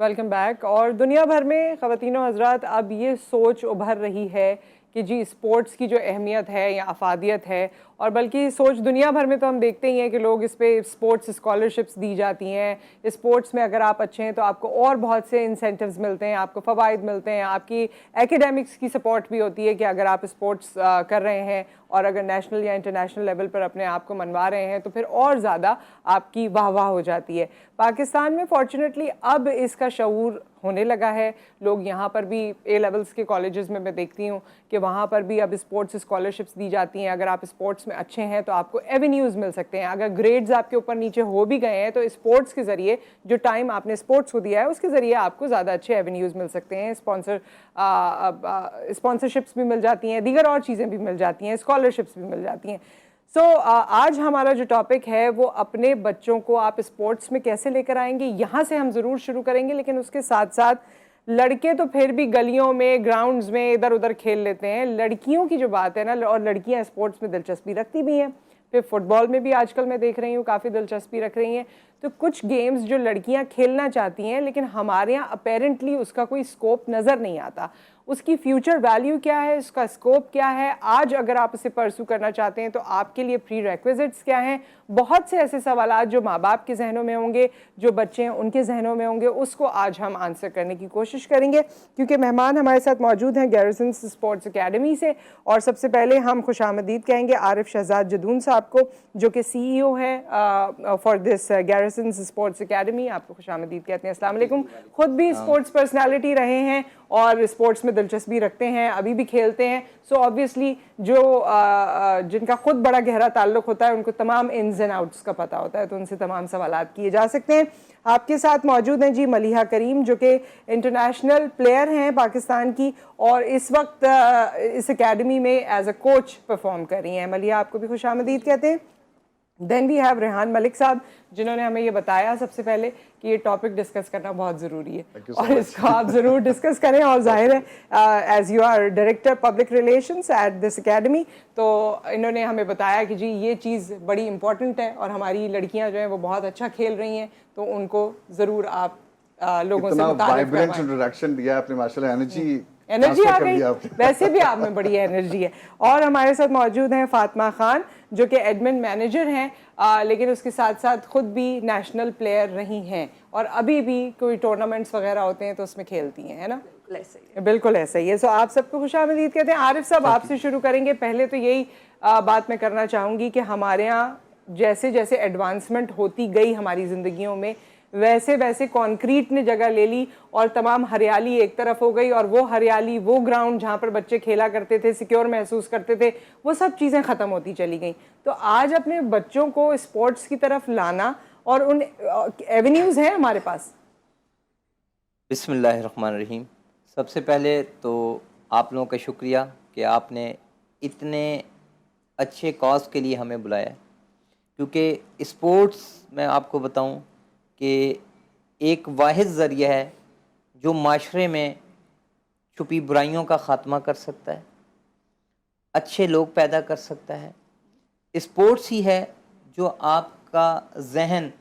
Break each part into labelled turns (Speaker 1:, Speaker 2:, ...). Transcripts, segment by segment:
Speaker 1: Welcome back. और दुनिया भर में ख़वातीनो हज़रात अब ये सोच उभर रही है कि जी स्पोर्ट्स की जो अहमियत है या अफादियत है, और बल्कि सोच दुनिया भर में तो हम देखते ही हैं कि लोग इस पे स्पोर्ट्स स्कॉलरशिप्स दी जाती हैं। स्पोर्ट्स में अगर आप अच्छे हैं तो आपको और बहुत से इंसेंटिव्स मिलते हैं, आपको फ़वाइद मिलते हैं, आपकी एकेडमिक्स की सपोर्ट भी होती है कि अगर आप स्पोर्ट्स कर रहे हैं और अगर नेशनल या इंटरनेशनल लेवल पर अपने आप को मनवा रहे हैं तो फिर और ज़्यादा आपकी वाह वाह हो जाती है। पाकिस्तान में फॉर्चुनेटली अब इसका शऊर होने लगा है। लोग यहाँ पर भी ए लेवल्स के कॉलेजेस में मैं देखती हूँ कि वहाँ पर भी अब स्पोर्ट्स स्कॉलरशिप्स दी जाती हैं। अगर आप स्पोर्ट्स में अच्छे हैं तो आपको एवेन्यूज़ मिल सकते हैं। अगर ग्रेड्स आपके ऊपर नीचे हो भी गए हैं तो स्पोर्ट्स के ज़रिए जो टाइम आपने स्पोर्ट्स को दिया है उसके ज़रिए आपको ज़्यादा अच्छे एवेन्यूज़ मिल सकते हैं। स्पॉन्सरशिप्स भी मिल जाती हैं, दीगर और चीज़ें भी मिल जाती हैं, स्कॉलरशिप्स भी मिल जाती हैं। आज हमारा जो टॉपिक है वो अपने बच्चों को आप स्पोर्ट्स में कैसे लेकर आएंगे, यहाँ से हम ज़रूर शुरू करेंगे। लेकिन उसके साथ साथ लड़के तो फिर भी गलियों में, ग्राउंड्स में इधर उधर खेल लेते हैं। लड़कियों की जो बात है ना, और लड़कियाँ स्पोर्ट्स में दिलचस्पी रखती भी हैं। फिर फुटबॉल में भी आजकल मैं देख रही हूँ काफ़ी दिलचस्पी रख रही हैं। तो कुछ गेम्स जो लड़कियाँ खेलना चाहती हैं लेकिन हमारे यहाँ अपेरेंटली उसका कोई स्कोप नज़र नहीं आता। उसकी फ्यूचर वैल्यू क्या है, उसका स्कोप क्या है, आज अगर आप उसे परसू करना चाहते हैं तो आपके लिए प्री रेक्विजिट्स क्या हैं। बहुत से ऐसे सवाल जो माँ बाप के जहनों में होंगे, जो बच्चे हैं उनके जहनों में होंगे, उसको आज हम आंसर करने की कोशिश करेंगे। क्योंकि मेहमान हमारे साथ मौजूद हैं गैरिसन स्पोर्ट्स अकेडमी से। और सबसे पहले हम खुशामदीद कहेंगे आरिफ शहजाद जदून साहब को, जो कि CEO है for this garrison sports academy. आपको खुशामदीद कहते हैं। अस्सलाम वालेकुम। खुद भी स्पोर्ट्स पर्सनालिटी रहे हैं और स्पोर्ट्स में दिलचस्पी रखते हैं, अभी भी खेलते हैं। सो ऑब्वियसली जो जिनका खुद बड़ा गहरा ताल्लुक होता है उनको तमाम इन्स एंड आउट्स का पता होता है, तो उनसे तमाम सवालात किए जा सकते हैं। आपके साथ मौजूद हैं जी मलिहा करीम, जो कि इंटरनेशनल प्लेयर हैं पाकिस्तान की और इस वक्त इस एकेडमी में एज अ कोच परफॉर्म कर रही हैं। मलिहा, आपको भी खुशामदीद कहते हैं। Then we have Rehan Malik साहब, जिन्होंने हमें ये बताया सबसे पहले कि ये टॉपिक डिस्कस करना बहुत ज़रूरी है और इसको आप ज़रूर डिस्कस करें। और जाहिर है as you are director public relations at this academy, तो इन्होंने हमें बताया कि जी ये चीज़ बड़ी इंपॉर्टेंट है और हमारी लड़कियां जो हैं वो बहुत अच्छा खेल रही हैं, तो उनको ज़रूर आप लोगों से
Speaker 2: वाइब्रेंट इंट्रोडक्शन दिया आपने, माशाल्लाह।
Speaker 1: एनर्जी आ गई। वैसे भी आप में बड़ी एनर्जी है। और हमारे साथ मौजूद हैं फातिमा खान, जो कि एडमिन मैनेजर हैं, लेकिन उसके साथ साथ खुद भी नेशनल प्लेयर रही हैं और अभी भी कोई टूर्नामेंट्स वगैरह होते हैं तो उसमें खेलती हैं, है ना? बिल्कुल ऐसा ही है। सो आप सबको खुशामदीद कहते हैं। आरिफ साहब, आपसे शुरू करेंगे। पहले तो यही बात मैं करना चाहूँगी कि हमारे यहाँ जैसे जैसे एडवांसमेंट होती गई हमारी ज़िंदगियों में, वैसे वैसे कंक्रीट ने जगह ले ली और तमाम हरियाली एक तरफ हो गई, और वो हरियाली, वो ग्राउंड जहाँ पर बच्चे खेला करते थे, सिक्योर महसूस करते थे, वो सब चीज़ें ख़त्म होती चली गई। तो आज अपने बच्चों को स्पोर्ट्स की तरफ लाना, और उन एवेन्यूज़ हैं हमारे पास।
Speaker 3: बिस्मिल्लाहिर्रहमानिर्रहीम। सबसे पहले तो आप लोगों का शुक्रिया कि आपने इतने अच्छे कॉज के लिए हमें बुलाया, क्योंकि स्पोर्ट्स मैं आपको बताऊं कि एक वाहिद ज़रिया है जो माशरे में छुपी बुराइयों का ख़ात्मा कर सकता है, अच्छे लोग पैदा कर सकता है। स्पोर्ट्स ही है जो आपका जहन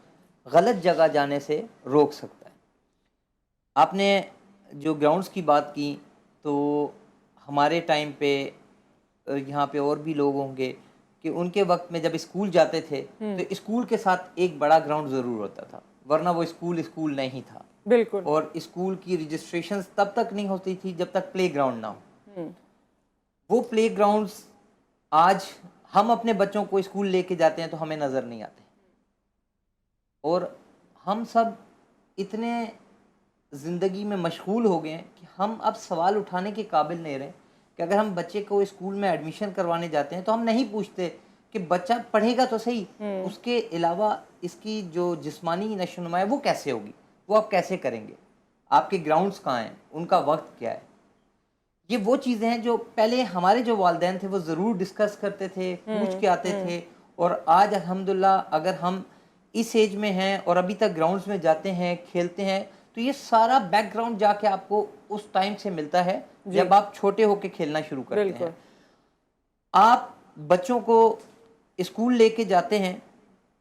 Speaker 3: गलत जगह जाने से रोक सकता है। आपने जो ग्राउंड्स की बात की, तो हमारे टाइम पे यहाँ पे और भी लोग होंगे कि उनके वक्त में जब स्कूल जाते थे तो स्कूल के साथ एक बड़ा ग्राउंड ज़रूर होता था, वरना वो स्कूल नहीं था।
Speaker 1: बिल्कुल। और
Speaker 3: स्कूल की रजिस्ट्रेशन तब तक नहीं होती थी जब तक प्ले ग्राउंड ना हो। वो प्ले ग्राउंड्स आज हम अपने बच्चों को स्कूल लेके जाते हैं तो हमें नज़र नहीं आते, और हम सब इतने ज़िंदगी में मशगूल हो गए हैं कि हम अब सवाल उठाने के काबिल नहीं रहे कि अगर हम बच्चे को स्कूल में एडमिशन करवाने जाते हैं तो हम नहीं पूछते कि बच्चा पढ़ेगा तो सही, उसके अलावा इसकी जो जिस्मानी नशोनुमा है वो कैसे होगी, वो आप कैसे करेंगे, आपके ग्राउंड्स कहाँ हैं, उनका वक्त क्या है। ये वो चीज़ें हैं जो पहले हमारे जो वालिदैन थे वो ज़रूर डिस्कस करते थे, पूछ के आते थे। और आज अल्हम्दुलिल्लाह अगर हम इस एज में हैं और अभी तक ग्राउंड्स में जाते हैं, खेलते हैं, तो ये सारा बैकग्राउंड जाके आपको उस टाइम से मिलता है जब आप छोटे होके खेलना शुरू करते हैं। आप बच्चों को स्कूल लेके जाते हैं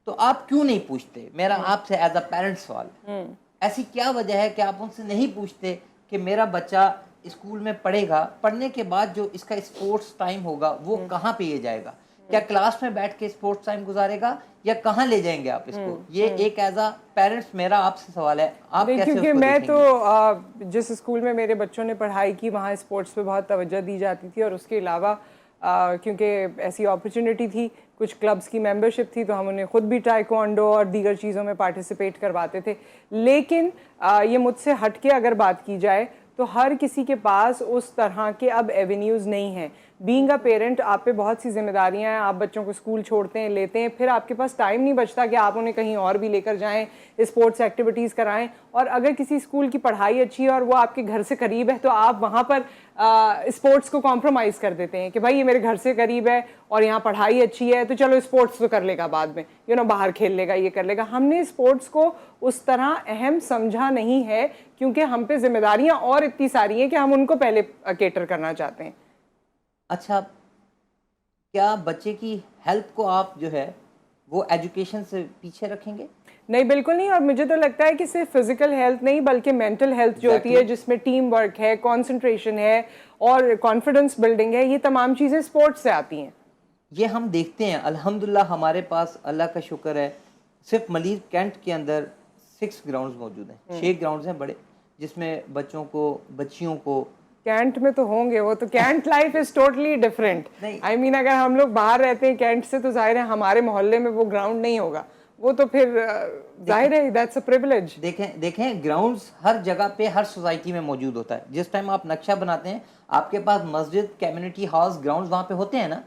Speaker 3: तो आप क्यों नहीं पूछते, मेरा आपसे एज अ पेरेंट सवाल है, ऐसी क्या वजह है कि आप उनसे नहीं पूछते कि मेरा बच्चा स्कूल में पढ़ेगा, पढ़ने के बाद जो इसका स्पोर्ट्स टाइम होगा वो कहाँ पे ये जाएगा? क्या क्लास में बैठ के स्पोर्ट्स टाइम गुजारेगा या कहाँ ले जाएंगे आप इसको? ये एक एज अ पेरेंट्स मेरा आपसे सवाल है, आप कैसे
Speaker 1: क्योंकि
Speaker 3: उसको
Speaker 1: मैं
Speaker 3: देखेंगे?
Speaker 1: तो जिस स्कूल में मेरे बच्चों ने पढ़ाई की वहाँ स्पोर्ट्स पे बहुत तवज्जो दी जाती थी, और उसके अलावा क्योंकि ऐसी अपॉर्चुनिटी थी, कुछ क्लब्स की मेंबरशिप थी, तो हम उन्हें खुद भी टाइक्वांडो और दीगर चीज़ों में पार्टिसिपेट करवाते थे। लेकिन ये मुझसे हट के अगर बात की जाए तो हर किसी के पास उस तरह के अब एवेन्यूज़ नहीं हैं। बीइंग अ पेरेंट आप पे बहुत सी जिम्मेदारियां हैं, आप बच्चों को स्कूल छोड़ते हैं, लेते हैं, फिर आपके पास टाइम नहीं बचता कि आप उन्हें कहीं और भी लेकर जाएं, स्पोर्ट्स एक्टिविटीज़ कराएं। और अगर किसी स्कूल की पढ़ाई अच्छी है और वो आपके घर से करीब है तो आप वहाँ पर स्पोर्ट्स को कॉम्प्रोमाइज़ कर देते हैं कि भाई ये मेरे घर से करीब है और यहाँ पढ़ाई अच्छी है तो चलो स्पोर्ट्स तो कर लेगा बाद में, बाहर खेल लेगा, ये कर लेगा। हमने स्पोर्ट्स को उस तरह अहम समझा नहीं है क्योंकि हम पे जिम्मेदारियां और इतनी सारी हैं कि हम उनको पहले केटर करना चाहते हैं।
Speaker 3: अच्छा, क्या बच्चे की हेल्थ को आप जो है वो एजुकेशन से पीछे रखेंगे?
Speaker 1: नहीं, बिल्कुल नहीं। और मुझे तो लगता है कि सिर्फ फिजिकल हेल्थ नहीं बल्कि मेंटल हेल्थ जो होती है, जिसमें टीम वर्क है, कंसंट्रेशन है और कॉन्फिडेंस बिल्डिंग है, ये तमाम चीज़ें स्पोर्ट्स से आती हैं।
Speaker 3: ये हम देखते हैं अल्हम्दुलिल्लाह, हमारे पास अल्लाह का शुक्र है सिर्फ मलीर कैंट के अंदर 6 ग्राउंड्स मौजूद हैं, 6 ग्राउंड्स हैं बड़े, जिसमें बच्चों को, बच्चियों को।
Speaker 1: कैंट में तो होंगे वो, तो cantt life is totally different. I mean अगर हम लोग बाहर रहते हैं कैंट से तो जाहिर है हमारे मोहल्ले में वो ग्राउंड नहीं होगा, वो तो फिर जाहिर है दैट्स अ प्रिविलेज।
Speaker 3: देखें ग्राउंड्स हर जगह पे, हर सोसाइटी में मौजूद होता है। जिस टाइम आप नक्शा बनाते हैं आपके पास मस्जिद, कम्युनिटी हाउस, ग्राउंड्स वहाँ पे होते हैं ना,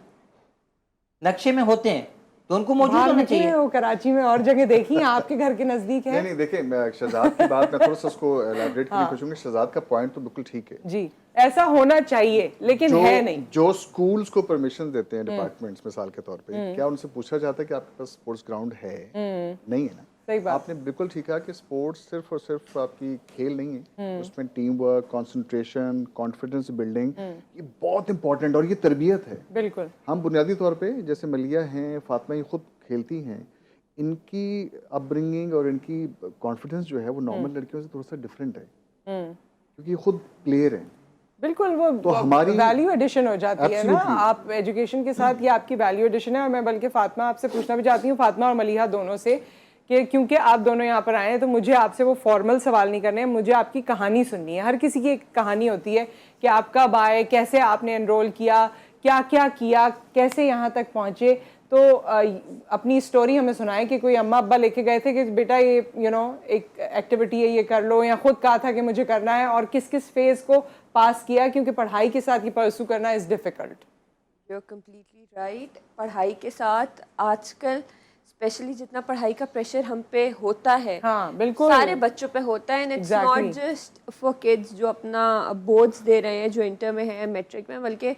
Speaker 3: नक्शे में होते हैं, तो उनको मौजूद होना चाहिए।
Speaker 1: वो कराची में और जगह देखी है, आपके घर के नजदीक है।
Speaker 2: नहीं देखिए, मैं शहजाद की बात मैं थोड़ा सा उसको एलैबोरेट करने की कोशिश करूंगा। शहजाद का पॉइंट तो बिल्कुल ठीक है
Speaker 1: जी, ऐसा होना चाहिए लेकिन है नहीं।
Speaker 2: जो स्कूल्स को परमिशन देते हैं डिपार्टमेंट्स, मिसाल के तौर पे, क्या उनसे पूछा जाता है कि आपके पास स्पोर्ट्स ग्राउंड है? नहीं है ना।
Speaker 1: सही बात।
Speaker 2: आपने बिल्कुल ठीक कहा कि स्पोर्ट्स सिर्फ और सिर्फ आपकी खेल नहीं है, उसमें team work, concentration, confidence building, ये बहुत इंपॉर्टेंट और ये तरबियत है।
Speaker 1: बिल्कुल।
Speaker 2: हम बुनियादी तौर पे जैसे मलिया हैं, फातिमा, ये खुद खेलती हैं, इनकी अपब्रिंगिंग और इनकी कॉन्फिडेंस जो है वो नॉर्मल लड़कियों से थोड़ा सा डिफरेंट है, क्योंकि ये खुद प्लेयर हैं।
Speaker 1: बिल्कुल, वो
Speaker 2: तो हमारी
Speaker 1: वैल्यू एडिशन हो जाती है ना, आप एजुकेशन के साथ ये आपकी वैल्यू एडिशन है। और मैं बल्कि फातिमा आपसे पूछना भी चाहती हूँ, फातिमा और मलिहा दोनों से, कि क्योंकि आप दोनों यहाँ पर आए हैं तो मुझे आपसे वो फॉर्मल सवाल नहीं करने हैं, मुझे आपकी कहानी सुननी है। हर किसी की एक कहानी होती है कि आप कब आए, कैसे आपने एनरोल किया, क्या क्या किया, कैसे यहाँ तक पहुँचे। तो अपनी स्टोरी हमें सुनाएं कि कोई अम्मा अब्बा लेके गए थे कि बेटा ये एक एक्टिविटी है, ये कर लो, या खुद कहा था कि मुझे करना है, और किस किस फेज को पास किया, क्योंकि पढ़ाई के साथ ये परसू करना is difficult.
Speaker 4: You are completely right. पढ़ाई के साथ आजकल स्पेशली जितना पढ़ाई का प्रेशर हम पे होता है,
Speaker 1: हाँ बिल्कुल,
Speaker 4: सारे बच्चों पे होता है। And it's not just for kids जो अपना बोर्ड्स दे रहे हैं, जो इंटर में है, मैट्रिक में, बल्कि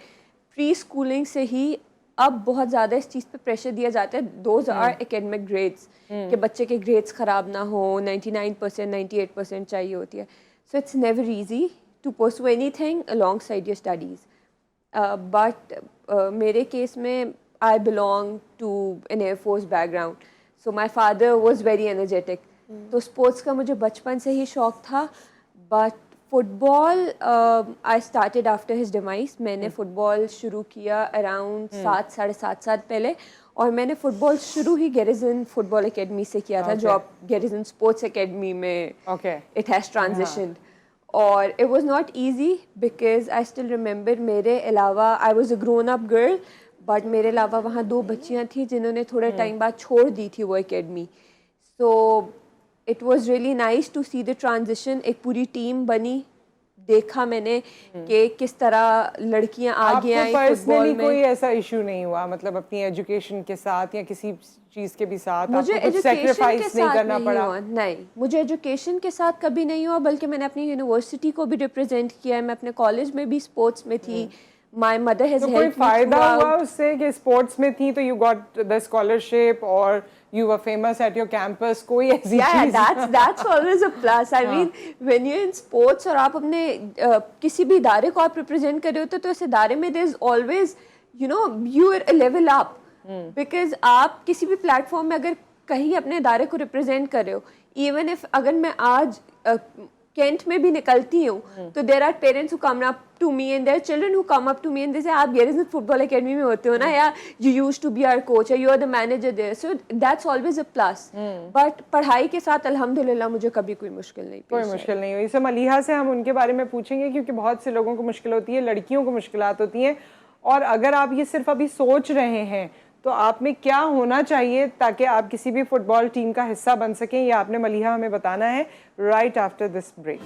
Speaker 4: प्री स्कूलिंग से ही अब बहुत ज़्यादा इस चीज़ पे प्रेशर दिया जाता है। दोज आर एकेडमिक ग्रेड्स, कि बच्चे के ग्रेड्स ख़राब ना हो, 99%, 98% चाहिए होती है। So it's never easy to pursue anything alongside your studies. But मेरे केस में I belong to an Air Force background, so my father was very energetic. तो स्पोर्ट्स का मुझे बचपन से ही शौक था, but football I started after his demise. मैंने फुटबॉल शुरू किया अराउंड 7-7.5 साल पहले, और मैंने फुटबॉल शुरू ही गैरिजन फुटबॉल एकेडमी से किया था, जो अब गैरिजन स्पोर्ट्स एकेडमी में it has transitioned. और it was not easy because I still remember मेरे अलावा I was a grown up girl, but मेरे अलावा वहाँ 2 बच्चियाँ थी जिन्होंने थोड़े टाइम बाद छोड़ दी थी वो academy. So it was really nice to see the transition. एक पूरी टीम बनी, देखा मैंने कि किस तरह लड़कियाँ आगे आई फुटबॉल में।
Speaker 1: कोई ऐसा इशू नहीं हुआ, मतलब अपनी एजुकेशन के साथ या किसी चीज़ के भी साथ
Speaker 4: मुझे
Speaker 1: एजुकेशन के
Speaker 4: साथ
Speaker 1: करना पड़ा?
Speaker 4: नहीं, मुझे एजुकेशन के साथ कभी नहीं हुआ, बल्कि मैंने अपनी यूनिवर्सिटी को भी रिप्रेजेंट किया है। मैं अपने कॉलेज में भी स्पोर्ट्स में थी। My mother has
Speaker 1: तो
Speaker 4: helped me
Speaker 1: कोई फायदा
Speaker 4: throughout.
Speaker 1: हुआ उससे कि स्पोर्ट्स में थी तो you got the scholarship और you were famous at your campus? कोई ऐसी चीज?
Speaker 4: that's always a plus. I mean, when you're in sports और आप अपने किसी भी इदारे को आप रिप्रेजेंट कर रहे होते तो इस इदारे में there is always, you are a level up. Because आप किसी भी प्लेटफॉर्म में अगर कहीं अपने इदारे को रिप्रेजेंट कर रहे हो, इवन इफ अगर मैं आज कैंट में भी निकलती हूँ तो there are parents who come up to me and their children who come up to me and they say आप गेरिसन फुटबॉल एकेडमी में होते हो ना, या you used to be our coach, या you are the manager there, so that's always a plus. But पढ़ाई के साथ अल्हम्दुलिल्लाह मुझे कभी कोई मुश्किल नहीं
Speaker 1: कोई मुश्किल नहीं हुई। सो मलीहा से हम उनके बारे में पूछेंगे, क्योंकि बहुत से लोगों को मुश्किल होती है, लड़कियों को मुश्किलात होती हैं, और अगर आप ये सिर्फ अभी सोच रहे हैं तो आप में क्या होना चाहिए ताकि आप किसी भी फुटबॉल टीम का हिस्सा बन सकें, ये आपने मलीहा हमें बताना है right after this break.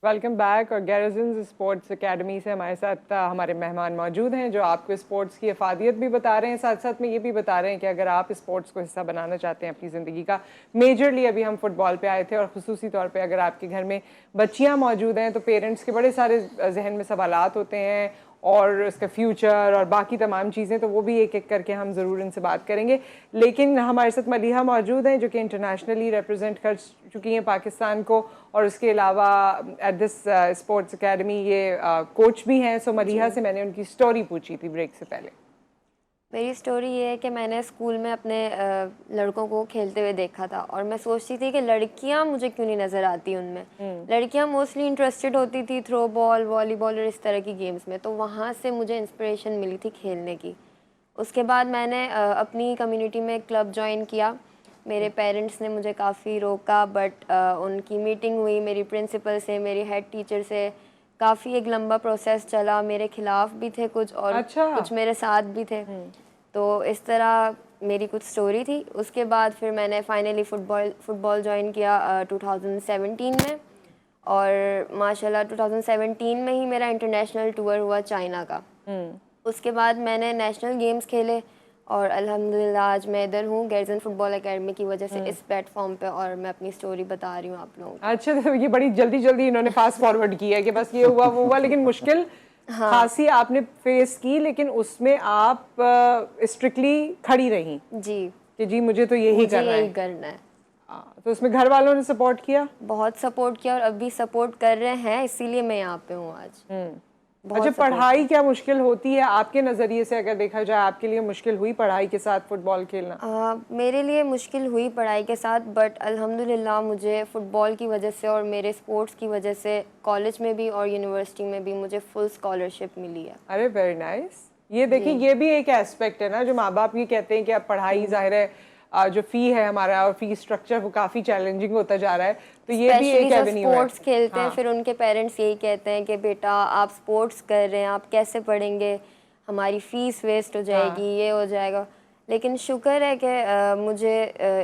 Speaker 1: Welcome back. और गैरिसन स्पोर्ट्स एकेडमी से हमारे साथ हमारे मेहमान मौजूद हैं जो आपको स्पोर्ट्स की अफादियत भी बता रहे हैं, साथ साथ में ये भी बता रहे हैं कि अगर आप स्पोर्ट्स को हिस्सा बनाना चाहते हैं अपनी ज़िंदगी का, मेजरली अभी हम फुटबॉल पे आए थे, और ख़ुसूसी तौर पे अगर आपके घर में बच्चियां मौजूद हैं तो पेरेंट्स के बड़े सारे जहन में सवालात होते हैं और उसका फ्यूचर और बाकी तमाम चीज़ें, तो वो भी एक एक करके हम ज़रूर इनसे बात करेंगे। लेकिन हमारे साथ मलीहा मौजूद हैं जो कि इंटरनेशनली रिप्रेजेंट कर चुकी हैं पाकिस्तान को, और उसके अलावा एट दिस स्पोर्ट्स एकेडमी ये कोच भी हैं। सो मलीहा से मैंने उनकी स्टोरी पूछी थी ब्रेक से पहले।
Speaker 5: मेरी स्टोरी ये है कि मैंने स्कूल में अपने लड़कों को खेलते हुए देखा था, और मैं सोचती थी कि लड़कियां मुझे क्यों नहीं नज़र आती उनमें। लड़कियां मोस्टली इंटरेस्टेड होती थी थ्रो बॉल, वॉलीबॉल और इस तरह की गेम्स में, तो वहाँ से मुझे इंस्पिरेशन मिली थी खेलने की। उसके बाद मैंने अपनी कम्युनिटी में क्लब ज्वाइन किया। मेरे पेरेंट्स ने मुझे काफ़ी रोका, बट उनकी मीटिंग हुई मेरी प्रिंसिपल से, मेरी हेड टीचर से, काफ़ी एक लंबा प्रोसेस चला। मेरे खिलाफ भी थे कुछ, और कुछ मेरे साथ भी थे। तो इस तरह मेरी कुछ स्टोरी थी। उसके बाद फिर मैंने फाइनली फुटबॉल ज्वाइन किया 2017 में, और माशाल्लाह 2017 में ही मेरा इंटरनेशनल टूर हुआ चाइना का। उसके बाद मैंने नेशनल गेम्स खेले, और अल्हम्दुलिल्लाह आज मैं इधर हूँ गैरिसन फुटबॉल एकेडमी की वजह से इस प्लेटफॉर्म पे, और मैं अपनी स्टोरी बता रही हूँ आप लोगों को।
Speaker 1: अच्छा, तो ये बड़ी जल्दी जल्दी इन्होंने फास्ट फॉरवर्ड किया है कि बस ये हुआ वो हुआ, लेकिन मुश्किल खासी आपने फेस की, लेकिन उसमें आप स्ट्रिक्टली खड़ी रही
Speaker 5: जी
Speaker 1: कि जी मुझे तो यही करना है।
Speaker 5: करना है।
Speaker 1: तो उसमें घर वालों ने सपोर्ट किया?
Speaker 5: बहुत सपोर्ट किया, और अभी सपोर्ट कर रहे हैं, इसीलिए मैं यहाँ पे हूँ आज।
Speaker 1: अच्छा, पढ़ाई क्या मुश्किल होती है आपके नज़रिए से अगर देखा जाए? आपके लिए मुश्किल हुई पढ़ाई के साथ फुटबॉल खेलना?
Speaker 5: मेरे लिए मुश्किल हुई पढ़ाई के साथ, बट अल्हम्दुलिल्लाह मुझे फ़ुटबॉल की वजह से और मेरे स्पोर्ट्स की वजह से कॉलेज में भी और यूनिवर्सिटी में भी मुझे फुल स्कॉलरशिप मिली है।
Speaker 1: अरे वेरी नाइस। ये देखिए, ये भी एक एस्पेक्ट है ना, जो माँ बाप ये कहते हैं कि अब पढ़ाई जाहिर है जो फ़ी है हमारा और फ़ी स्ट्रक्चर वो काफ़ी चैलेंजिंग होता जा रहा है, तो ये भी एक एवेन्यू है।
Speaker 5: स्पोर्ट्स खेलते हैं, फिर उनके पेरेंट्स यही कहते हैं कि बेटा आप स्पोर्ट्स कर रहे हैं, आप कैसे पढ़ेंगे, हमारी फ़ीस वेस्ट हो जाएगी, ये हो जाएगा। लेकिन शुक्र है कि मुझे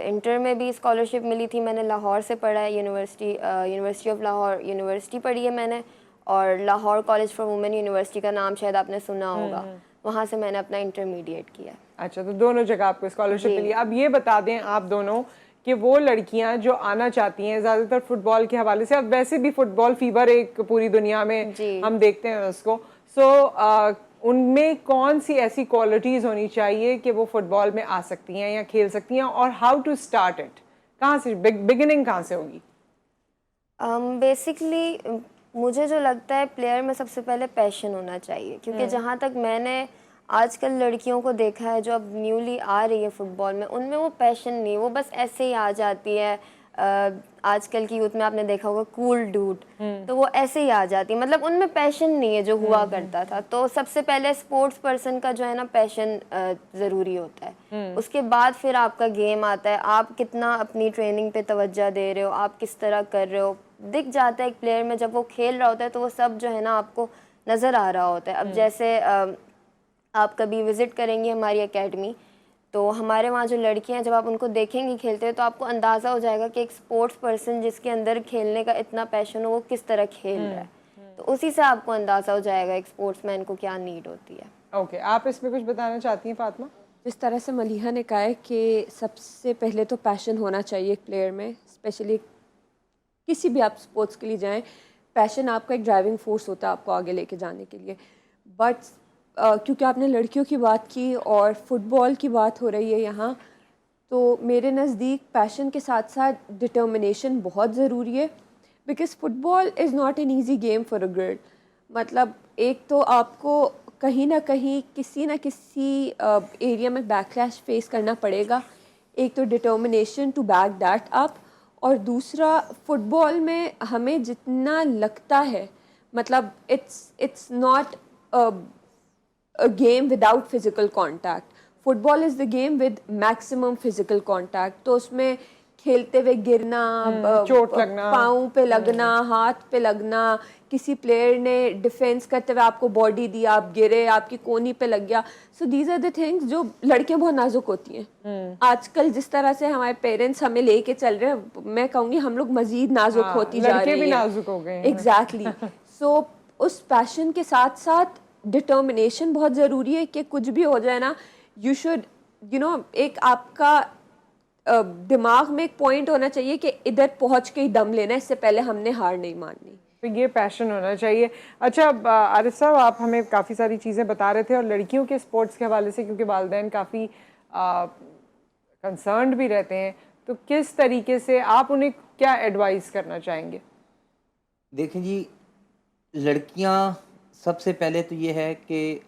Speaker 5: इंटर में भी स्कॉलरशिप मिली थी। मैंने लाहौर से पढ़ा है, यूनिवर्सिटी ऑफ लाहौर यूनिवर्सिटी पढ़ी है मैंने, और Lahore college for women university का नाम शायद आपने सुना होगा, वहाँ से मैंने अपना इंटरमीडिएट किया।
Speaker 1: अच्छा, तो दोनों जगह आपको स्कॉलरशिप मिली। अब ये बता दें आप दोनों कि वो लड़कियां जो आना चाहती हैं ज़्यादातर फुटबॉल के हवाले से, अब वैसे भी फुटबॉल फीवर एक पूरी दुनिया में हम देखते हैं उसको, उनमें कौन सी ऐसी क्वालिटीज़ होनी चाहिए कि वो फुटबॉल में आ सकती हैं या खेल सकती हैं, और हाउ टू स्टार्ट इट, कहाँ से बिगिनिंग कहाँ से होगी?
Speaker 5: बेसिकली मुझे जो लगता है प्लेयर में सबसे पहले पैशन होना चाहिए, क्योंकि जहाँ तक मैंने आजकल लड़कियों को देखा है जो अब न्यूली आ रही है फुटबॉल में, उनमें वो पैशन नहीं, वो बस ऐसे ही आ जाती है। आजकल की यूथ में आपने देखा होगा कूल डूड, तो वो ऐसे ही आ जाती है, मतलब उनमें पैशन नहीं है जो हुआ करता था। तो सबसे पहले स्पोर्ट्स पर्सन का जो है ना पैशन ज़रूरी होता है। उसके बाद फिर आपका गेम आता है, आप कितना अपनी ट्रेनिंग पे तवज्जो दे रहे हो, आप किस तरह कर रहे हो, दिख जाता है एक प्लेयर में। जब वो खेल रहा होता है तो वो सब जो है ना आपको नज़र आ रहा होता है। अब जैसे आप कभी विज़िट करेंगे हमारी एकेडमी, तो हमारे वहाँ जो लड़कियाँ जब आप उनको देखेंगी खेलते हुए तो आपको अंदाज़ा हो जाएगा कि एक स्पोर्ट्स पर्सन जिसके अंदर खेलने का इतना पैशन हो वो किस तरह खेल रहा है। तो उसी से आपको अंदाज़ा हो जाएगा एक स्पोर्ट्समैन को क्या नीड होती है।
Speaker 1: ओके, आप इसमें कुछ बताना चाहती हैं फातिमा?
Speaker 4: जिस तरह से मलीहा ने कहा है कि सबसे पहले तो पैशन होना चाहिए एक प्लेयर में, स्पेशली किसी भी आप स्पोर्ट्स के लिए जाएं, पैशन आपका एक ड्राइविंग फोर्स होता है आपको आगे लेके जाने के लिए। बट क्योंकि आपने लड़कियों की बात की और फुटबॉल की बात हो रही है यहाँ, तो मेरे नज़दीक पैशन के साथ साथ डिटर्मिनेशन बहुत ज़रूरी है। Because football is not an easy game for a girl. मतलब एक तो आपको कहीं ना कहीं किसी ना किसी एरिया में बैकलैश फेस करना पड़ेगा, एक तो determination to back that up, और दूसरा फुटबॉल में हमें जितना लगता है, मतलब it's not a game without physical contact. Football is the game with maximum physical contact. तो उसमें खेलते हुए गिरना,
Speaker 1: चोट लगना,
Speaker 4: पाँव पे लगना, हाथ पे लगना, किसी प्लेयर ने डिफेंस करते हुए आपको बॉडी दी, आप गिरे, आपकी कोनी पे लग गया। So these are the things जो लड़कियां बहुत नाजुक होती हैं। आजकल जिस तरह से हमारे पेरेंट्स हमें लेके चल रहे हैं, मैं कहूँगी हम लोग मजीद नाजुक होती जा
Speaker 1: लड़के
Speaker 4: रही
Speaker 1: भी
Speaker 4: हैं।
Speaker 1: नाजुक हो गए हैं।
Speaker 4: एग्जैक्टली। सो उस पैशन के साथ साथ डिटर्मिनेशन बहुत ज़रूरी है कि कुछ भी हो जाए ना, यू शुड एक आपका दिमाग में एक पॉइंट होना चाहिए कि इधर पहुंच के ही दम लेना है, इससे पहले हमने हार नहीं माननी।
Speaker 1: तो ये पैशन होना चाहिए। अच्छा आरिफ साहब, आप हमें काफ़ी सारी चीज़ें बता रहे थे और लड़कियों के स्पोर्ट्स के हवाले से, क्योंकि वालिदैन काफ़ी कंसर्न्ड भी रहते हैं, तो किस तरीके से आप उन्हें क्या एडवाइस करना चाहेंगे?
Speaker 3: देखें जी, लड़कियां सबसे पहले तो ये है कि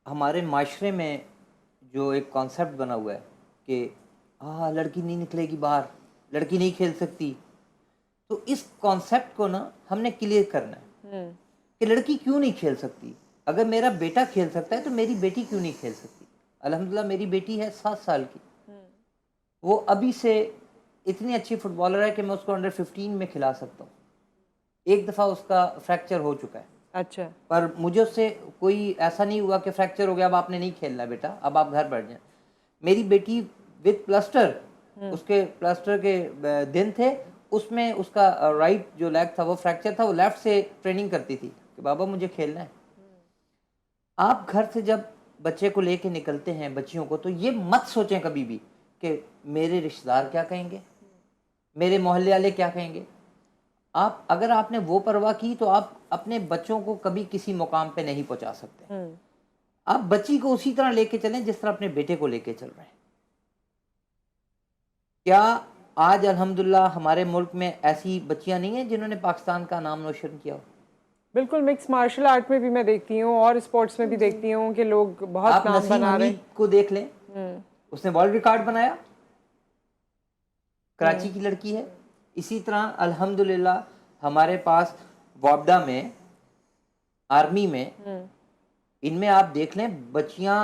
Speaker 3: हमारे माशरे में जो एक कॉन्सेप्ट बना हुआ है कि हाँ लड़की नहीं निकलेगी बाहर, लड़की नहीं खेल सकती, तो इस कॉन्सेप्ट को ना हमने क्लियर करना है कि लड़की क्यों नहीं खेल सकती। अगर मेरा बेटा खेल सकता है तो मेरी बेटी क्यों नहीं खेल सकती। अल्हम्दुलिल्लाह मेरी बेटी है 7 साल की, वो अभी से इतनी अच्छी फुटबॉलर है कि मैं उसको अंडर 15 में खिला सकता हूँ। एक दफ़ा उसका फ्रैक्चर हो चुका है।
Speaker 1: अच्छा।
Speaker 3: पर मुझे उससे कोई ऐसा नहीं हुआ कि फ्रैक्चर हो गया अब आपने नहीं खेलना बेटा, अब आप घर बैठ जाएं। मेरी बेटी विद प्लास्टर, उसके प्लास्टर के दिन थे, उसमें उसका राइट जो लेग था वो फ्रैक्चर था, वो लेफ्ट से ट्रेनिंग करती थी कि बाबा मुझे खेलना है। आप घर से जब बच्चे को लेके निकलते हैं, बच्चियों को, तो ये मत सोचें कभी भी कि मेरे रिश्तेदार क्या कहेंगे, मेरे मोहल्ले वाले क्या कहेंगे। आप अगर आपने वो परवाह की तो आप अपने बच्चों को कभी किसी मुकाम पे नहीं पहुंचा सकते। आप बच्ची को उसी तरह लेके चलें जिस तरह अपने बेटे को लेके चल रहे हैं। क्या आज अल्हम्दुलिल्लाह हमारे मुल्क में ऐसी बच्चियां नहीं हैं जिन्होंने पाकिस्तान का नाम रोशन किया हो?
Speaker 1: बिल्कुल, मिक्स मार्शल आर्ट में भी मैं देखती हूँ और स्पोर्ट्स में भी देखती हूँ कि लोग बहुत
Speaker 3: आप
Speaker 1: नाम
Speaker 3: नसीम
Speaker 1: बना रहे
Speaker 3: हमीद को देख लें, उसने वर्ल्ड रिकॉर्ड बनाया, कराची की लड़की है। इसी तरह अल्हम्दुलिल्लाह हमारे पास वापडा में, आर्मी में, इनमें आप देख लें बच्चियां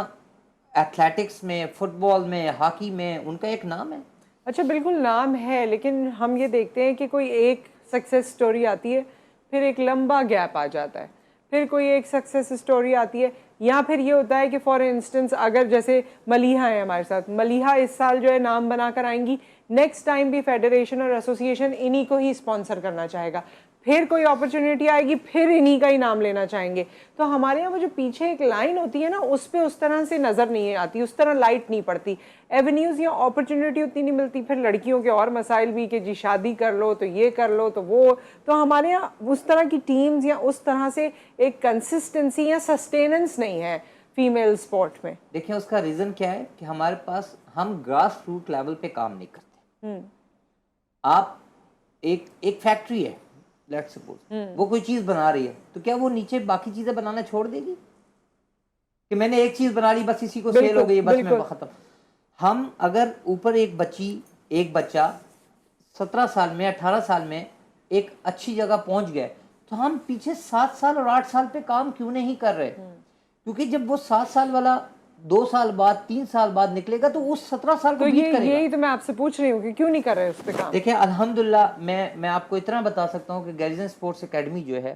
Speaker 3: एथलेटिक्स में, फुटबॉल में, हॉकी में, उनका एक नाम है।
Speaker 1: अच्छा, बिल्कुल नाम है, लेकिन हम ये देखते हैं कि कोई एक सक्सेस स्टोरी आती है, फिर एक लंबा गैप आ जाता है, फिर कोई एक सक्सेस स्टोरी आती है, या फिर ये होता है कि फॉर इंस्टेंस अगर जैसे मलिहा है हमारे साथ, मलिहा इस साल जो है नाम बनाकर आएंगी, नेक्स्ट टाइम भी फेडरेशन और एसोसिएशन इन्हीं को ही स्पॉन्सर करना चाहेगा, फिर कोई अपॉर्चुनिटी आएगी फिर इन्हीं का ही नाम लेना चाहेंगे। तो हमारे यहाँ वो जो पीछे एक लाइन होती है ना, उस पर उस तरह से नज़र नहीं आती, उस तरह लाइट नहीं पड़ती, एवेन्यूज़ या अपॉर्चुनिटी उतनी नहीं मिलती। फिर लड़कियों के और मसाइल भी कि जी शादी कर लो तो ये कर लो तो वो, तो हमारे यहाँ उस तरह की टीम्स या उस तरह से एक कंसिस्टेंसी या सस्टेनेंस नहीं है फीमेल स्पोर्ट में।
Speaker 3: देखिए उसका रीज़न क्या है कि हमारे पास हम ग्रास रूट लेवल पे काम नहीं करते। आप एक फैक्ट्री है, लेट्स सपोज वो कोई चीज़ बना रही है, तो क्या वो नीचे बाकी चीज़ें बनाना छोड़ देगी कि मैंने एक चीज़ बना ली बस इसी को सेल हो गई बस मैं ख़त्म। हम अगर ऊपर एक बच्चा 17 साल में 18 साल में एक अच्छी जगह पहुंच गए, तो हम पीछे 7 साल और 8 साल पे काम क्यों नहीं कर रहे? क्योंकि जब वो 7 साल वाला 2 साल बाद 3 साल बाद निकलेगा तो उस 17 साल को बीट करेगा।
Speaker 1: यही तो मैं आपसे पूछ रही हूँ कि क्यों नहीं कर रहे उस पे काम।
Speaker 3: देखिए अल्हम्दुलिल्लाह मैं आपको इतना बता सकता हूँ कि गैरिजन स्पोर्ट्स एकेडमी जो है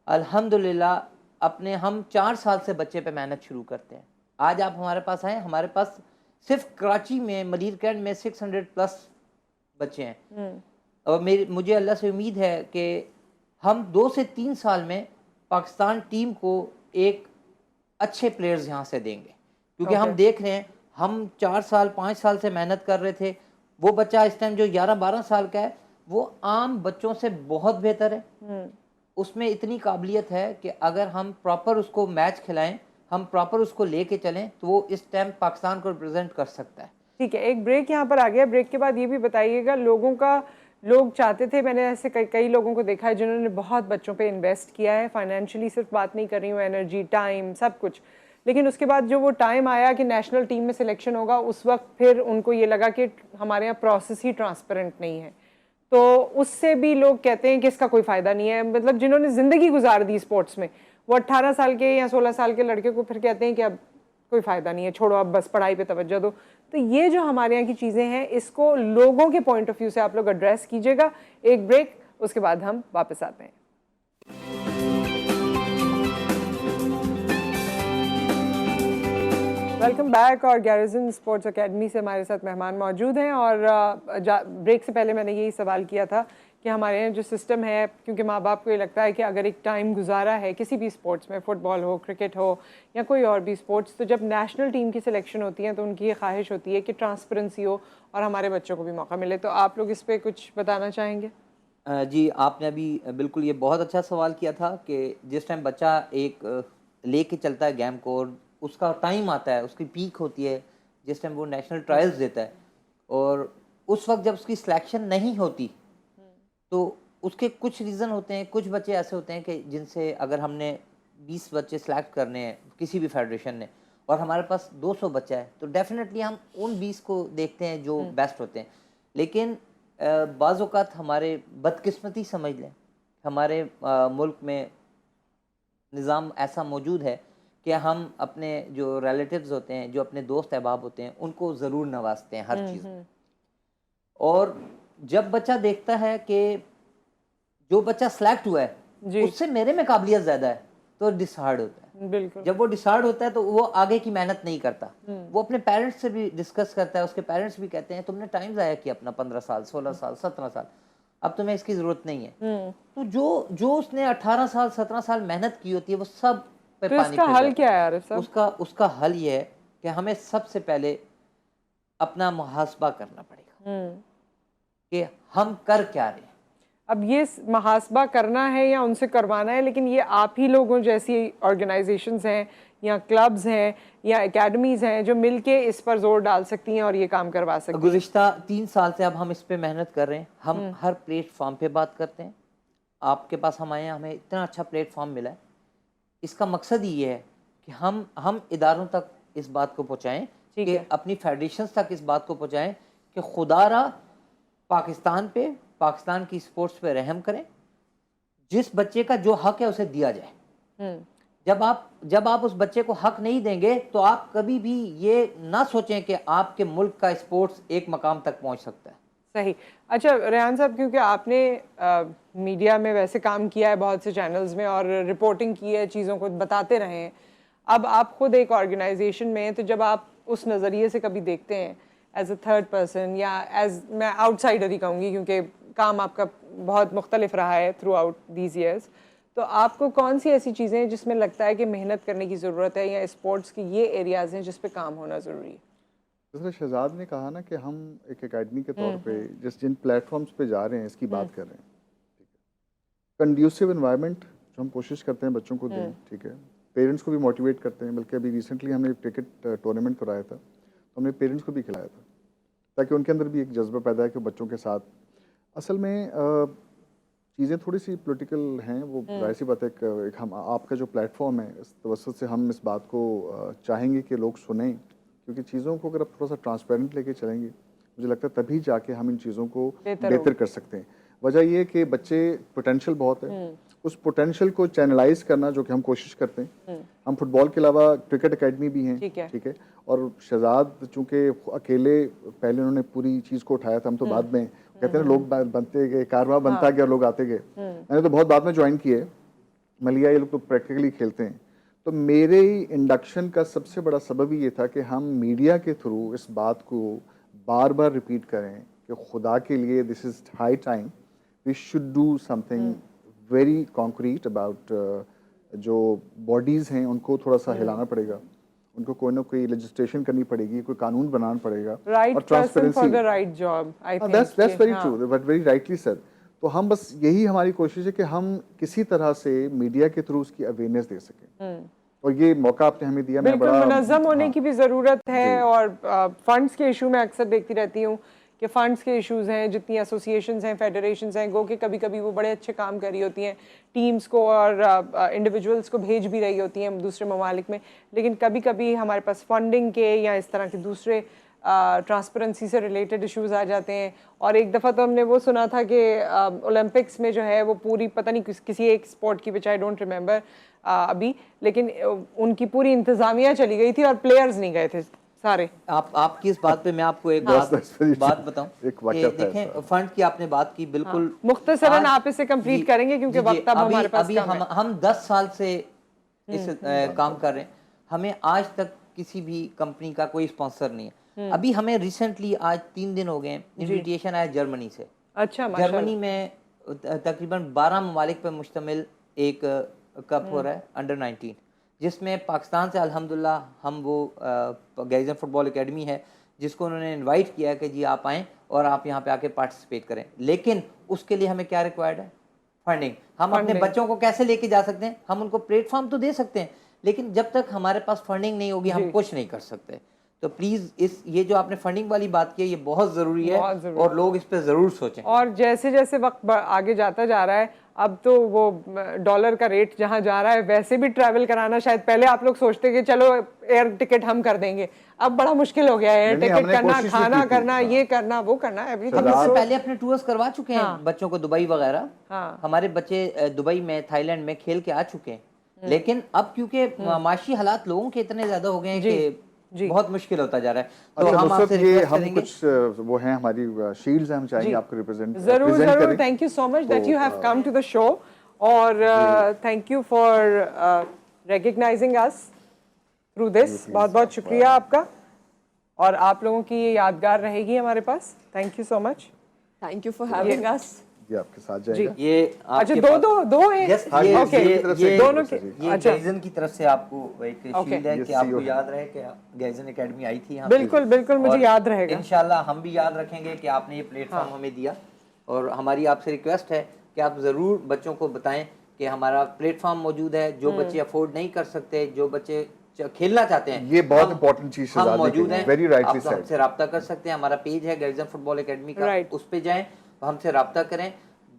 Speaker 3: अल्हम्दुलिल्लाह अपने हम 4 साल से बच्चे पे मेहनत शुरू करते हैं। आज आप हमारे पास आए, हमारे पास सिर्फ कराची में मलीर कैंट में 600+ बच्चे हैं और मुझे अल्लाह से उम्मीद है कि हम 2 से 3 साल में पाकिस्तान टीम को एक अच्छे प्लेयर्स यहाँ से देंगे। क्योंकि हम देख रहे हैं, हम 4 साल 5 साल से मेहनत कर रहे थे, वो बच्चा इस टाइम जो 11-12 साल का है वो आम बच्चों से बहुत बेहतर है। उसमें इतनी काबिलियत है कि अगर हम प्रॉपर उसको मैच खिलाएं, हम प्रॉपर उसको लेके चलें तो वो इस टाइम पाकिस्तान को रिप्रेजेंट कर सकता है।
Speaker 1: ठीक है, एक ब्रेक यहाँ पर आ गया। ब्रेक के बाद ये भी बताइएगा लोगों का लोग चाहते थे, मैंने ऐसे कई लोगों को देखा है जिन्होंने बहुत बच्चों पे इन्वेस्ट किया है, फाइनेंशियली सिर्फ बात नहीं कर रही हूँ, एनर्जी, टाइम, सब कुछ, लेकिन उसके बाद जो वो टाइम आया कि नेशनल टीम में सिलेक्शन होगा, उस वक्त फिर उनको ये लगा कि हमारे यहाँ प्रोसेस ही ट्रांसपेरेंट नहीं है। तो उससे भी लोग कहते हैं कि इसका कोई फ़ायदा नहीं है। मतलब जिन्होंने ज़िंदगी गुजार दी स्पोर्ट्स में, वो 18 साल के या 16 साल के लड़के को फिर कहते हैं कि अब कोई फ़ायदा नहीं है, छोड़ो अब बस पढ़ाई पे तवज्जो दो। तो ये जो हमारे यहाँ की चीज़ें हैं, इसको लोगों के पॉइंट ऑफ व्यू से आप लोग एड्रेस कीजिएगा। एक ब्रेक, उसके बाद हम वापस आते हैं। Welcome back. और गैरिसन स्पोर्ट्स एकेडमी से हमारे साथ मेहमान मौजूद हैं। और ब्रेक से पहले मैंने यही सवाल किया था कि हमारे यहाँ जो सिस्टम है, क्योंकि माँ बाप को ये लगता है कि अगर एक टाइम गुजारा है किसी भी स्पोर्ट्स में, फुटबॉल हो, क्रिकेट हो या कोई और भी स्पोर्ट्स, तो जब नेशनल टीम की सिलेक्शन होती है तो उनकी ये ख्वाहिश होती है कि ट्रांसपेरेंसी हो और हमारे बच्चों को भी मौका मिले। तो आप लोग इस पर कुछ बताना चाहेंगे?
Speaker 3: जी, आपने अभी बिल्कुल ये बहुत अच्छा सवाल किया था कि जिस टाइम बच्चा एक लेके चलता है गेम को, उसका टाइम आता है, उसकी पीक होती है, जिस टाइम वो नेशनल ट्रायल्स देता है, और उस वक्त जब उसकी सिलेक्शन नहीं होती तो उसके कुछ रीज़न होते हैं। कुछ बच्चे ऐसे होते हैं कि जिनसे अगर हमने 20 बच्चे सिलेक्ट करने हैं किसी भी फेडरेशन ने, और हमारे पास 200 बच्चा है, तो डेफिनेटली हम उन 20 को देखते हैं जो बेस्ट होते हैं। लेकिन बाज़ औक़ात हमारे बदकिस्मती समझ लें, हमारे मुल्क में निज़ाम ऐसा मौजूद है कि हम अपने जो रिलेटिव्स होते हैं, जो अपने दोस्त अहबाब होते हैं, उनको ज़रूर नवाजते हैं हर चीज़ में। और जब बच्चा देखता है कि जो बच्चा सेलेक्ट हुआ है उससे मेरे में काबिलियत ज़्यादा है, तो डिसहार्ड होता है।
Speaker 1: बिल्कुल।
Speaker 3: जब वो डिसहार्ड होता है तो वो आगे की मेहनत नहीं करता। वो अपने पेरेंट्स से भी डिस्कस करता है, उसके पेरेंट्स भी कहते हैं तुमने टाइम ज़ाया किया अपना 15 साल, 16 साल, 17 साल, अब तुम्हें इसकी ज़रूरत नहीं है। तो जो उसने 18 साल, 17 साल मेहनत की होती है, वो सब पे
Speaker 1: तो
Speaker 3: पानी
Speaker 1: इसका
Speaker 3: फिर
Speaker 1: हल
Speaker 3: जाता
Speaker 1: क्या
Speaker 3: है।
Speaker 1: है आरिफ साहब?
Speaker 3: उसका हल ये है कि हमें सबसे पहले अपना मुहासबा करना पड़ेगा कि हम कर क्या रहे हैं।
Speaker 1: अब ये मुहासबा करना है या उनसे करवाना है, लेकिन ये आप ही लोगों जैसी ऑर्गेनाइजेशंस हैं या क्लब्स हैं या एकेडमीज़ हैं जो मिलके इस पर जोर डाल सकती हैं और ये काम करवा सकती हैं।
Speaker 3: गुज़िश्ता 3 साल से अब हम इस पे मेहनत कर रहे हैं। हम हर प्लेटफॉर्म पे बात करते हैं। आपके पास हम आए हैं, हमें इतना अच्छा प्लेटफॉर्म मिला है। इसका मकसद ही ये है कि हम इदारों तक इस बात को पहुँचाएँ, कि अपनी फेडरेशंस तक इस बात को पहुँचाएँ कि खुदारा पाकिस्तान पे, पाकिस्तान की स्पोर्ट्स पे रहम करें। जिस बच्चे का जो हक है उसे दिया जाए। जब आप उस बच्चे को हक नहीं देंगे तो आप कभी भी ये ना सोचें कि आपके मुल्क का स्पोर्ट्स एक मकाम तक पहुंच सकता है।
Speaker 1: सही। अच्छा रेहान साहब, क्योंकि आपने मीडिया में वैसे काम किया है, बहुत से चैनल्स में, और रिपोर्टिंग की है, चीज़ों को बताते रहे हैं, अब आप खुद एक ऑर्गेनाइजेशन में हैं, तो जब आप उस नज़रिए से कभी देखते हैं एज अ थर्ड पर्सन, या एज, मैं आउटसाइडर ही कहूँगी क्योंकि काम आपका बहुत मुख्तलिफ रहा है थ्रू आउट दीज ईयर्स, तो आपको कौन सी ऐसी चीज़ें हैं जिसमें लगता है कि मेहनत करने की ज़रूरत है, या स्पोर्ट्स की ये एरियाज़ हैं जिस पे काम होना ज़रूरी है?
Speaker 2: जैसे शहजाद ने कहा ना कि हम एक एकेडमी के तौर पे जिन प्लेटफॉर्म्स पे जा रहे हैं इसकी बात कर रहे हैं, ठीक है, कंड्यूसिव एनवायरनमेंट जो हम कोशिश करते हैं बच्चों को दें, ठीक है, पेरेंट्स को भी मोटिवेट करते हैं। बल्कि अभी रिसेंटली हमने एक क्रिकेट टूर्नामेंट कराया था, तो हमने पेरेंट्स को भी खिलाया था ताकि उनके अंदर भी एक जज्बा पैदा है कि बच्चों के साथ, असल में चीज़ें थोड़ी सी पॉलिटिकल हैं, वो जाहिर सी बात है। एक हम आपका जो प्लेटफॉर्म है, इस तवज्जुह से हम इस बात को चाहेंगे कि लोग सुनें, क्योंकि चीज़ों को अगर आप थोड़ा सा ट्रांसपेरेंट लेके चलेंगे, मुझे लगता है तभी जाके हम इन चीज़ों को बेहतर कर सकते हैं। वजह ये कि बच्चे पोटेंशियल बहुत है, उस पोटेंशियल को चैनलाइज करना जो कि हम कोशिश करते हैं। हम फुटबॉल के अलावा क्रिकेट एकेडमी भी हैं, ठीक है, और शहजाद चूँकि अकेले पहले उन्होंने पूरी चीज़ को उठाया था, हम तो बाद में कहते हैं लोग बनते गए, कारवां बनता गया, लोग आते गए। मैंने तो बहुत बाद में ज्वाइन किए। मलिया ये लोग तो प्रैक्टिकली खेलते हैं। तो मेरे इंडक्शन का सबसे बड़ा सबब ही ये था कि हम मीडिया के थ्रू इस बात को बार बार रिपीट करें कि खुदा के लिए this is high time, we should do something very concrete about जो बॉडीज़ हैं उनको थोड़ा सा हिलाना पड़ेगा, उनको कोई ना कोई लेजिस्लेशन करनी पड़ेगी, कोई कानून बनाना पड़ेगा, और transparency,
Speaker 1: right job, I think
Speaker 2: that's very true, but very rightly said. तो हम बस यही हमारी कोशिश है कि हम किसी तरह से मीडिया के थ्रू उसकी अवेयरनेस दे सकें, और ये मौका आपने हमें दिया। मैं
Speaker 1: बिल्कुल
Speaker 2: बड़ा
Speaker 1: मुनज़्ज़म होने की भी ज़रूरत है, और फंड्स के इशू में अक्सर देखती रहती हूँ कि फ़ंड्स के इश्यूज़ हैं, जितनी एसोसिएशंस हैं, फेडरेशंस हैं, गो कि कभी कभी वो बड़े अच्छे काम कर रही होती हैं, टीम्स को और इंडिविजुअल्स को भेज भी रही होती हैं दूसरे ममालिक में, लेकिन कभी कभी हमारे पास फंडिंग के या इस तरह के दूसरे ट्रांसपेरेंसी से रिलेटेड इश्यूज आ जाते हैं। और एक दफ़ा तो हमने वो सुना था कि ओलंपिक्स में जो है वो पूरी, पता नहीं किसी एक स्पोर्ट की, विच आई डोंट रिमेंबर अभी, लेकिन उनकी पूरी इंतज़ामिया चली गई थी और प्लेयर्स नहीं गए थे सारे।
Speaker 3: आपकी इस बात पे मैं आपको एक बात बताऊं कि देखें, फंड की आपने बात की, बिल्कुल
Speaker 1: मुख्तसरन आप इसे कंप्लीट करेंगे क्योंकि वक्त अब हमारे पास कम है।
Speaker 3: हम 10 साल से इस काम कर रहे हैं, हमें आज तक किसी भी कंपनी का कोई स्पॉन्सर नहीं है। अभी हमें रिसेंटली आज 3 दिन हो गए इन्विटेशन आया जर्मनी से।
Speaker 1: अच्छा,
Speaker 3: जर्मनी में तकरीबन 12 ममालिक पर मुश्तमिल एक कप हो रहा है अंडर 19, जिसमें पाकिस्तान से अल्हम्दुलिल्लाह हम वो गैज़न फुटबॉल एकेडमी है जिसको उन्होंने इनवाइट किया है कि जी आप आएँ और आप यहाँ पे आके पार्टिसिपेट करें। लेकिन उसके लिए हमें क्या रिक्वायर्ड है? फंडिंग। हम अपने बच्चों को कैसे लेके जा सकते हैं? हम उनको प्लेटफॉर्म तो दे सकते हैं, लेकिन जब तक हमारे पास फंडिंग नहीं होगी हम कुछ नहीं कर सकते। तो प्लीज ये जो आपने फंडिंग वाली बात की है, ये बहुत जरूरी है और लोग इस पे जरूर सोचें। और
Speaker 1: जैसे जैसे वक्त आगे जाता जा रहा है, अब तो वो डॉलर का रेट जहाँ जा रहा है, वैसे भी ट्रैवल कराना, शायद पहले आप लोग सोचते कि चलो एयर टिकट हम कर देंगे, अब बड़ा मुश्किल हो गया है एयर टिकट करना, खाना करना, ये करना, वो करना, एवरीथिंग।
Speaker 3: इससे पहले अपने टूर्स करवा चुके हैं बच्चों को दुबई वगैरह। हमारे बच्चे दुबई में, थाईलैंड में खेल के आ चुके हैं, लेकिन अब क्योंकि माशी हालात लोगों के इतने ज्यादा हो गए हैं कि बहुत मुश्किल होता जा रहा है। तो हम आपसे रिक्वेस्ट करेंगे,
Speaker 2: कुछ वो हैं हमारी शील्ड्स, हम चाहेंगे आपको रिप्रेजेंट
Speaker 1: जरूर। Thank you so much that you have come to the show, और thank you for recognising us through this. बहुत बहुत शुक्रिया आपका, और आप लोगों की ये यादगार रहेगी हमारे पास। Thank you so much,
Speaker 4: thank you for having us.
Speaker 2: ये आपके साथ जाएगा।
Speaker 3: ये
Speaker 1: अच्छा, दो है।
Speaker 3: ओके,
Speaker 1: ये दोनों के,
Speaker 3: अच्छा, गैज़न की तरफ से आपको एक शील्ड है कि आपको याद रहे कि गैज़न एकेडमी आई थी यहाँ।
Speaker 1: बिल्कुल मुझे याद रहेगा।
Speaker 3: इंशाल्लाह हम भी याद रखेंगे कि आपने ये प्लेटफॉर्म हमें दिया, और हमारी आपसे रिक्वेस्ट है कि आप जरूर बच्चों को बताएं कि हमारा प्लेटफॉर्म मौजूद है। जो बच्चे अफोर्ड नहीं कर सकते, जो बच्चे खेलना चाहते हैं,
Speaker 2: ये बहुत इंपॉर्टेंट चीज है,
Speaker 3: हम मौजूद हैं।
Speaker 2: Very rightly
Speaker 3: said. हमसे रब्ता कर सकते हैं, हमारा पेज है गैज़न फुटबॉल एकेडमी का, उस पे जाएं, हमसे रब्ता करें।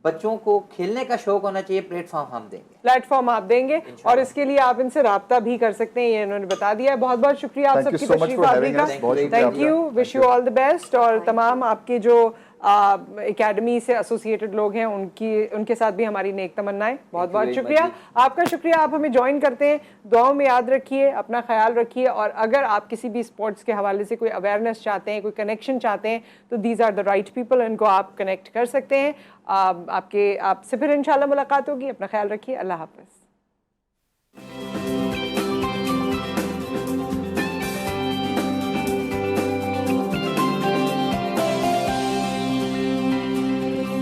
Speaker 3: बच्चों को खेलने का शौक होना चाहिए, प्लेटफॉर्म हम देंगे,
Speaker 1: प्लेटफॉर्म आप देंगे, और इसके लिए आप इनसे रब्ता भी कर सकते हैं, ये इन्होंने बता दिया है। बहुत बहुत शुक्रिया आप सबकी तशरीफ आने का। Thank you, wish you all the best, और तमाम आपके जो एकेडमी से एसोसिएटेड लोग हैं उनके साथ भी हमारी नेक तमन्नाएं। बहुत बहुत शुक्रिया आपका। शुक्रिया आप हमें ज्वाइन करते हैं। दुआओं में याद रखिए, अपना ख्याल रखिए, और अगर आप किसी भी स्पोर्ट्स के हवाले से कोई अवेयरनेस चाहते हैं, कोई कनेक्शन चाहते हैं, तो these are the right people, इनको आप कनेक्ट कर सकते हैं। आपसे फिर इंशाल्लाह मुलाकात होगी। अपना ख्याल रखिए। अल्लाह हाफ़िज़।